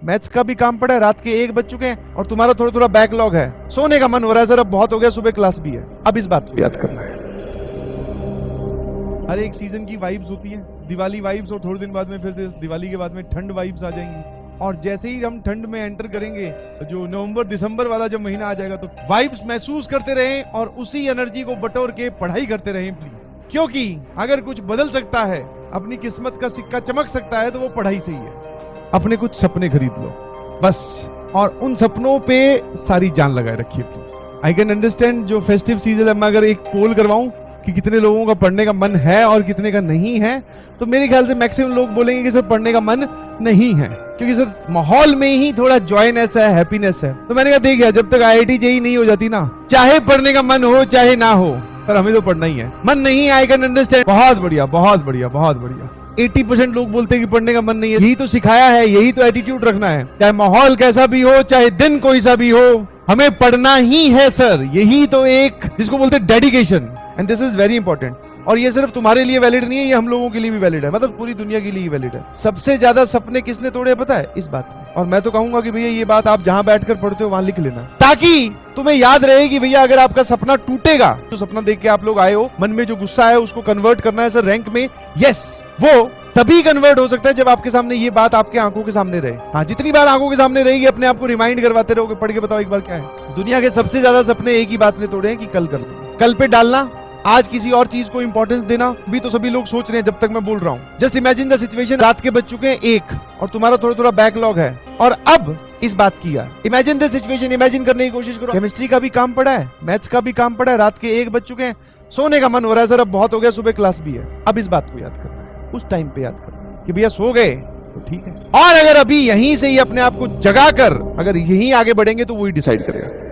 Maths का भी काम पड़ा है, रात के 1 बज चुके हैं और तुम्हारा थोड़ा थोड़ा बैकलॉग है, सोने का मन हो रहा है सर, अब बहुत हो गया, सुबह क्लास भी है। अब इस बात को याद करना है। हर एक सीजन की वाइब्स होती है, दिवाली वाइब्स, और थोड़े दिन बाद में फिर से दिवाली के बाद में ठंड वाइब्स आ जाएंगी। और जैसे ही हम ठंड में एंटर करेंगे, जो नवंबर दिसंबर वाला जब महीना आ जाएगा, तो वाइब्स महसूस करते रहें और उसी एनर्जी को बटोर के पढ़ाई करते रहें प्लीज। क्योंकि अगर कुछ बदल सकता है, अपनी किस्मत का सिक्का चमक सकता है, तो वो पढ़ाई से ही है। अपने कुछ सपने खरीद लो बस, और उन सपनों पे सारी जान लगाए रखिए प्लीज। आई कैन अंडरस्टैंड जो फेस्टिव सीजन है, मैं अगर एक पोल करवाऊं कि कितने लोगों का पढ़ने का मन है और कितने का नहीं है, तो मेरे ख्याल से मैक्सिमम लोग बोलेंगे कि सर पढ़ने का मन नहीं है, क्योंकि सर माहौल में ही थोड़ा जॉयनेस है, हैप्पीनेस है। तो मैंने कहा देखिए, जब तक IIT JEE नहीं हो जाती ना, चाहे पढ़ने का मन हो चाहे ना हो, पर हमें तो पढ़ना ही है। मन नहीं, आई कैन अंडरस्टैंड, बहुत बढ़िया बहुत बढ़िया बहुत बढ़िया। 80% लोग बोलते हैं कि पढ़ने का मन नहीं है। यही तो सिखाया है, यही तो एटीट्यूड रखना है, चाहे माहौल कैसा भी हो, चाहे दिन कोई सा भी हो, हमें पढ़ना ही है सर। यही तो एक जिसको बोलते हैं dedication, and this is very important. और ये सिर्फ तुम्हारे लिए वैलिड नहीं है, ये हम लोगों के लिए भी वैलिड है, मतलब पूरी दुनिया के लिए ही वैलिड है। सबसे ज्यादा सपने किसने तोड़े पता है? इस बात में। और मैं तो कहूंगा कि भैया ये बात आप जहां बैठकर पढ़ते हो वहां लिख लेना, ताकि तुम्हें याद रहे कि भैया अगर आपका सपना टूटेगा, तो सपना देख के आप लोग आए हो, मन में जो गुस्सा है उसको कन्वर्ट करना है सर रैंक में, यस, वो तभी कन्वर्ट हो सकता है जब आपके सामने ये बात आपके आंखों के सामने रहे। हाँ, जितनी बार आंखों के सामने रहेगी, अपने आप को रिमाइंड करवाते रहोगे, पढ़ के बताओ एक बार क्या है। दुनिया के सबसे ज्यादा सपने एक ही बात ने तोड़े हैं कि कल कर दो, कल पे डालना, आज किसी और चीज को इंपॉर्टेंस देना भी तो सभी लोग सोच रहे हैं जब तक मैं बोल रहा हूँ। जस्ट इमेजिन द सिचुएशन, रात के बज चुके हैं 1 और तुम्हारा थोड़ा थोड़ा बैकलॉग है, और अब इस बात की यार इमेजिन द सिचुएशन, इमेजिन करने की कोशिश करो। केमिस्ट्री का भी काम पड़ा है, मैथ्स का भी काम पड़ा है, रात के 1 बज चुके हैं, सोने का मन हो रहा है सर, अब बहुत हो गया, सुबह क्लास भी है। अब इस बात को याद करना है, उस टाइम पे याद करना है कि भैया सो गए तो ठीक है, और अगर अभी यहीं से ही अपने आप को जगा कर अगर यहीं आगे बढ़ेंगे तो वही डिसाइड करेगा।